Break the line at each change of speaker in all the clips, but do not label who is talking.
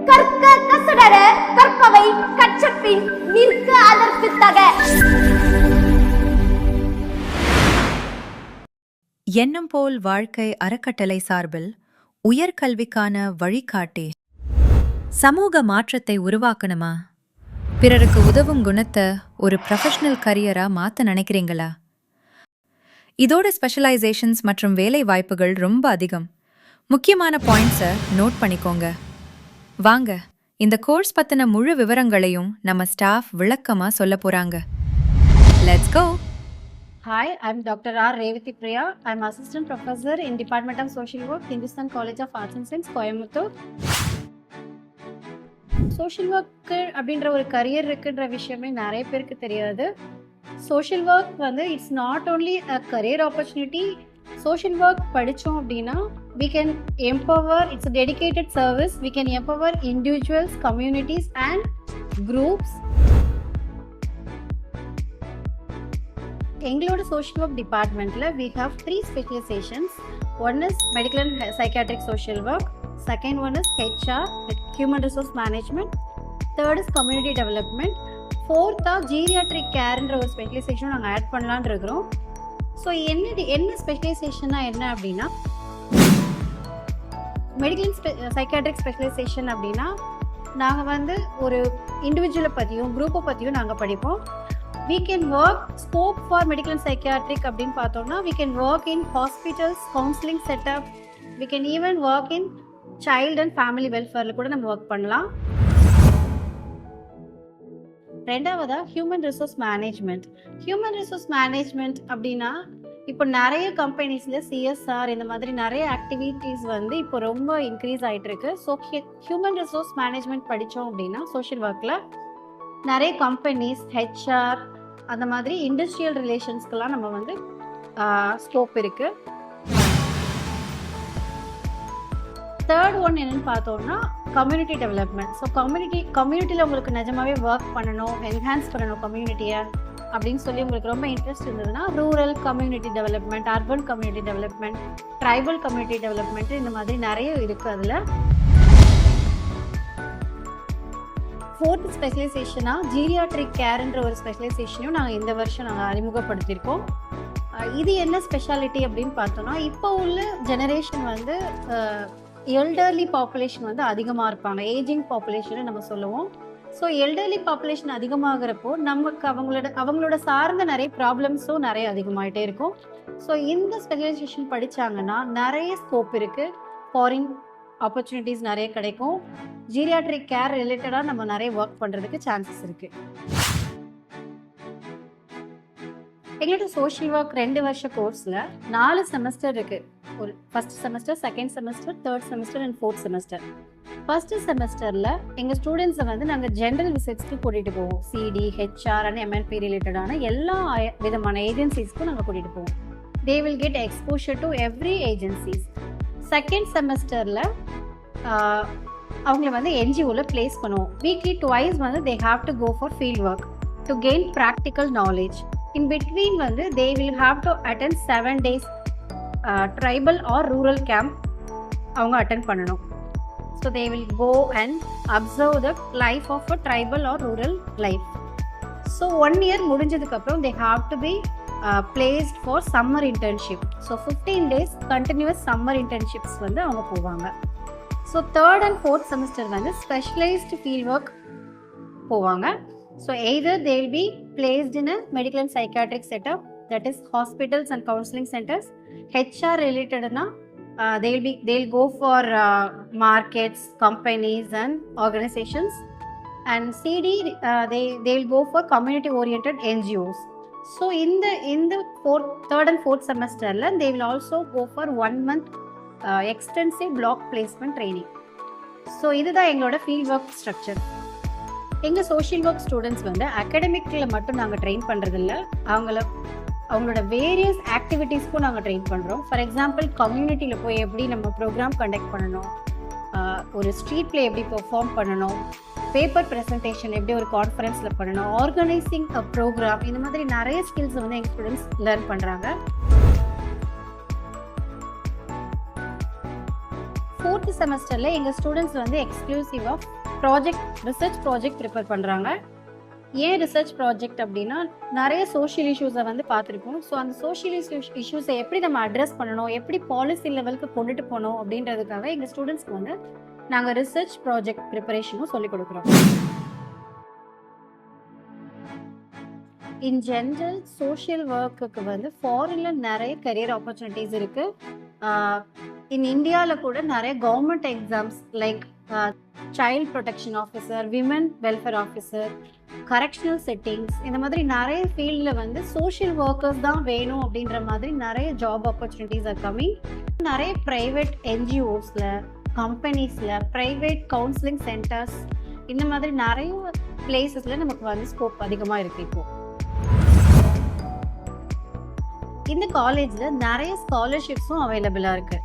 கற்க கசடர கற்பவை கற்றபின் நிற்க அதற்கு தக.
எண்ணம் போல் வாழ்க்கை அறக்கட்டளை சார்பில் உயர்கல்விக்கான வழிகாட்டி. சமூக மாற்றத்தை உருவாக்கணுமா? பிறருக்கு உதவும் குணத்தை ஒரு ப்ரொஃபஷனல் கரியரா மாத்த நினைக்கிறீங்களா? இதோட ஸ்பெஷலைசேஷன்ஸ் மற்றும் வேலை வாய்ப்புகள் ரொம்ப அதிகம். முக்கியமான பாயிண்ட்ஸை நோட் பண்ணிக்கோங்க. வாங்க, இந்த கோர்ஸ் பத்தின முழு விவரங்களையும் நம்ம ஸ்டாஃப் விளக்கமா சொல்ல போறாங்க. Let's go.
Hi, I'm Dr. R. Revati Priya. I'm Assistant Professor in Department of Social Work, Hindustan College of Arts and Science, Coimbatore. Social work அப்படின்ற ஒரு கரியர் இருக்குன்ற விஷயமே நிறைய பேருக்கு தெரியாது. சோஷியல் ஒர்க் வந்து it's not only a career opportunity. Social work படித்தோம் அப்படின்னா we can empower, it's a dedicated service, we can empower individuals, communities and groups. எங்களோட சோஷியல் ஒர்க் டிபார்ட்மெண்ட்டில் we have 3 specializations. One is medical and psychiatric social work, second one is HR, human resource management, third is community development, fourth geriatric careன்ற ஒரு specialisation நாங்கள் add பண்ணலான்னு இருக்கிறோம். So என்ன ஸ்பெஷலைசேஷன்னா என்ன அப்படின்னா, medical psychiatric specialisation அப்படின்னா நாங்கள் வந்து ஒரு இண்டிவிஜுவலை பற்றியும் குரூப்பை பற்றியும் நாங்கள் படிப்போம். We can work scope for medical and psychiatric அப்படின்னு பார்த்தோம்னா we can work in hospitals, counseling setup, we can even work in child and family welfareல கூட நம்ம ஒர்க் பண்ணலாம். ரெண்டாவதா human resource management. Human resource management அப்படின்னா இப்போ நிறைய கம்பெனிஸில் CSR இந்த மாதிரி நிறைய ஆக்டிவிட்டீஸ் வந்து இப்போ ரொம்ப இன்க்ரீஸ் ஆகிட்டு இருக்கு. ஸோ ஹியூமன் ரிசோர்ஸ் மேனேஜ்மெண்ட் படித்தோம் அப்படின்னா சோஷியல் ஒர்க்கில் நிறைய கம்பெனிஸ், HR அந்த மாதிரி இண்டஸ்ட்ரியல் ரிலேஷன்ஸ்க்கெல்லாம் நம்ம வந்து ஸ்கோப் இருக்குது. தேர்ட் ஒன் என்னென்னு பார்த்தோம்னா கம்யூனிட்டி டெவலப்மெண்ட். ஸோ கம்யூனிட்டியில் உங்களுக்கு நிஜமாவே ஒர்க் பண்ணணும், என்ஹான்ஸ் பண்ணணும் கம்யூனிட்டியை அப்படின்னு சொல்லி உங்களுக்கு ரொம்ப இன்ட்ரெஸ்ட் இருந்ததுன்னா rural community development, urban community development, tribal community development இந்த மாதிரி நிறைய இருக்குது. அதில் ஃபோர்த் ஸ்பெஷலைசேஷனாக ஜீரியாட்ரிக் கேர்ன்ற ஒரு ஸ்பெஷலைசேஷனையும் நாங்கள் இந்த வருஷம் நாங்கள் அறிமுகப்படுத்தியிருக்கோம். இது என்ன ஸ்பெஷாலிட்டி அப்படின்னு பார்த்தோன்னா, இப்போ உள்ள ஜெனரேஷன் வந்து எல்டர்லி பாப்புலேஷன் வந்து அதிகமாக இருப்பாங்க. ஏஜிங் பாப்புலேஷன் நம்ம சொல்லுவோம். ஸோ எல்டர்லி பாப்புலேஷன் அதிகமாகிறப்போ நமக்கு அவங்களோட சார்ந்த நிறைய ப்ராப்ளம்ஸும் நிறைய அதிகமாகிட்டே இருக்கும். ஸோ இந்த ஸ்பெஷலைசேஷன் படித்தாங்கன்னா நிறைய ஸ்கோப் இருக்குது, ஃபாரின் ஆப்பர்ச்சுனிட்டிஸ் நிறைய கிடைக்கும், ஜீரியாட்ரிக் கேர் ரிலேட்டடாக நம்ம நிறைய ஒர்க் பண்ணுறதுக்கு சான்சஸ் இருக்குது. எங்களோட சோஷியல் ஒர்க் 2 வருஷ கோர்ஸில் 4 செமஸ்டர் இருக்குது. ஒரு first semester, second semester, third semester and fourth semester. First செமஸ்டரில் எங்கள் ஸ்டூடெண்ட்ஸை வந்து நாங்கள் ஜென்ரல் விசிட்ஸ்க்கு கூட்டிகிட்டு போவோம். CD, HR அண்ட் MNP ரிலேட்டடான எல்லா விதமான ஏஜென்சிஸ்க்கும் நாங்கள் கூட்டிகிட்டு போவோம். They will get exposure to every agencies. Second செமஸ்டரில் அவங்கள வந்து NGOவில் பிளேஸ் பண்ணுவோம். வீக்லி ட்வைஸ் வந்து they have to go for field work to gain practical knowledge. In between வந்து they will have to attend 7 days tribal or rural camp அவங்க attend பண்ணணும். So they will go and observe the life of a tribal or rural life. So 1 year முடிஞ்சதுக்கப்புறம் they have to be placed for summer internship. So 15 days continuous summer internships வந்து அவங்க போவாங்க. So third and fourth semester வந்து specialised field work போவாங்க. So either they will be placed in a medical and psychiatric setup, that is hospitals and counseling centers. HR relatedனா they will go for markets, companies and organizations. And CD they will go for community oriented NGOs. So in the third and fourth semesterல they will also go for 1 month extensive block placement training. So இதுதான் எங்களோட field work structure. எங்கள் social work students வந்து அகாடமிக்கில் மட்டும் நாங்கள் train பண்ணுறதில்ல, அவங்களோட various ஆக்டிவிட்டீஸ்க்கும் நாங்கள் train பண்ணுறோம். ஃபார் எக்ஸாம்பிள் கம்யூனிட்டியில் போய் எப்படி நம்ம ப்ரோக்ராம் கண்டக்ட் பண்ணணும், ஒரு ஸ்ட்ரீட் பிளே எப்படி பெர்ஃபார்ம் பண்ணணும், பேப்பர் ப்ரெசன்டேஷன் எப்படி ஒரு கான்ஃபரன்ஸில் பண்ணணும், ஆர்கனைசிங் அ ப்ரோக்ராம், இந்த மாதிரி நிறைய ஸ்கில்ஸ் வந்து எங்கள் ஸ்டூடெண்ட்ஸ் லேர்ன் பண்ணுறாங்க. 4th செமஸ்டரில் எங்கள் ஸ்டூடெண்ட்ஸ் வந்து எக்ஸ்க்ளூசிவாக ரிசர்ச் ப்ராஜெக்ட் ப்ரிப்பேர் பண்ணுறாங்க. ஏன் ரிசர்ச் ப்ராஜெக்ட் அப்படின்னா, நிறைய சோஷியல் இஷ்யூஸை வந்து பார்த்துருப்போம். ஸோ அந்த சோஷியல் இஷ்யூஸை எப்படி நம்ம அட்ரஸ் பண்ணணும், எப்படி பாலிசி லெவலுக்கு கொண்டுட்டு போகணும் அப்படின்றதுக்காக எங்கள் ஸ்டூடெண்ட்ஸ்க்கு வந்து நாங்கள் ரிசர்ச் ப்ராஜெக்ட் ப்ரிப்பரேஷனும் சொல்லிக் கொடுக்குறோம். இன் ஜென்ரல் சோஷியல் ஒர்க்குக்கு வந்து ஃபாரினில் நிறைய கரியர் ஆப்பர்ச்சுனிட்டிஸ் இருக்குது. இன் இந்தியாவில் கூட நிறைய government exams like child protection officer, women welfare officer, correctional settings, இந்த மாதிரி நிறைய ஃபீல்டில் வந்து சோஷியல் ஒர்க்கர்ஸ் தான் வேணும் அப்படின்ற மாதிரி நிறைய ஜாப் ஆப்பர்ச்சுனிட்டிஸ் ஆர் கம்மிங். நிறைய ப்ரைவேட் என்ஜிஓஸில், கம்பெனிஸில், ப்ரைவேட் கவுன்சிலிங் சென்டர்ஸ், இந்த மாதிரி நிறைய பிளேசஸில் நமக்கு வந்து ஸ்கோப் அதிகமாக இருக்குது. இப்போது இந்த காலேஜில் நிறைய ஸ்காலர்ஷிப்ஸும் அவைலபிளாக இருக்குது.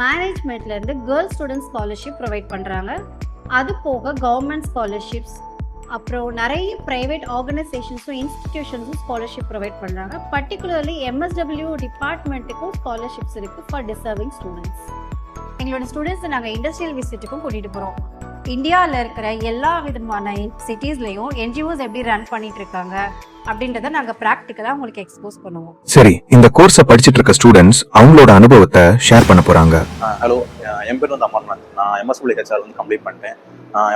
மேனேஜ்மெண்ட்லேருந்து கேர்ள்ஸ் ஸ்டூடெண்ட் ஸ்காலர்ஷிப் ப்ரொவைட் பண்ணுறாங்க. அது போக கவர்மெண்ட் ஸ்காலர்ஷிப்ஸ், அப்புறம் நிறைய ப்ரைவேட் ஆர்கனைசேஷன்ஸும் இன்ஸ்டிடியூஷன்ஸும் ஸ்காலர்ஷிப் ப்ரொவைட் பண்ணுறாங்க. பர்டிகுலர்லி MSW டிபார்ட்மெண்ட்டுக்கும் ஸ்காலர்ஷிப்ஸ் இருக்குது ஃபார் டிசர்விங் ஸ்டூடெண்ட்ஸ். எங்களோட ஸ்டூடெண்ட்ஸை நாங்கள் இண்டஸ்ட்ரியல் விசிட்டுக்கும் கூட்டிகிட்டு போகிறோம். இந்தியாவில் இருக்கிற எல்லா விதமான சிட்டிஸ்லையும் என்ஜிஓஸ் எப்படி ரன் பண்ணிட்டு இருக்காங்க அப்படின்றத நாங்கள் ப்ராக்டிக்கலாக உங்களுக்கு எக்ஸ்போஸ் பண்ணுவோம்.
சரி, இந்த கோர்ஸை படிச்சுட்டு இருக்க ஸ்டூடெண்ட்ஸ் அவங்களோட அனுபவத்தை ஷேர் பண்ண போறாங்க.
ஹலோ, என் பேர் வந்து அமர்நாத். நான் MSW HR வந்து கம்ப்ளீட் பண்ணிட்டேன்.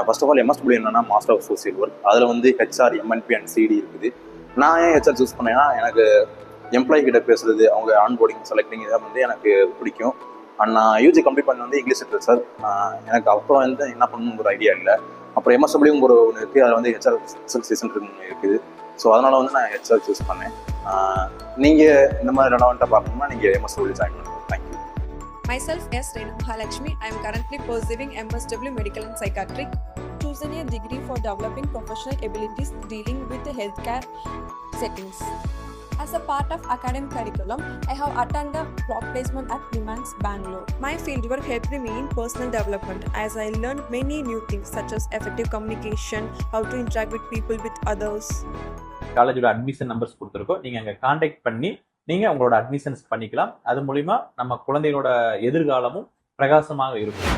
ஃபர்ஸ்ட் ஆஃப் ஆல் MSW என்னன்னா மாஸ்டர் ஆஃப் சோசியல் ஒர்க். அதில் வந்து HR, MNP அண்ட் CD இருக்குது. நான் ஏன் HR சூஸ் பண்ணேன்னா, எனக்கு எம்ப்ளாயி கிட்ட பேசுறது, அவங்க ஆன்போர்டிங், செலக்டிங் இதை வந்து எனக்கு பிடிக்கும். அண்ட் நான் UG கம்ப்ளீட் பண்ண வந்து இங்கிலீஷ் லிட்ரேச்சர். எனக்கு அப்புறம் வந்து என்ன பண்ணணுங்கிற ஒரு ஐடியா இல்லை. அப்புறம் MSW ஒன்று இருக்குது, அதில் வந்து HR ஸ்பெஷலைசேஷன் இருக்குது. ஸோ அதனால் வந்து நான் HR சூஸ் பண்ணேன். நீங்கள் இந்த மாதிரி ரெலவெண்ட்டாக பார்க்கணும்னா நீங்கள் MSW ஜாயின் பண்ணுங்கள். Thank you.
Myself S. Renu Mahalakshmi. I am currently pursuing MSW Medical and Psychiatric, choosing a degree for developing professional abilities dealing with the healthcare settings. As a part of academic curriculum, I have attended block placement at Nimans, Bangalore. My fieldwork helped me in personal development as I learned many new things such as effective communication, how to interact with people, with others.
காலேஜோட admission numbers கொடுத்துருக்கோம். நீங்கள் அங்கே contact பண்ணி நீங்கள் உங்களோட admissions பண்ணிக்கலாம். அது மூலிமா நம்ம குழந்தைகளோட எதிர்காலமும் பிரகாசமாக இருக்கும்.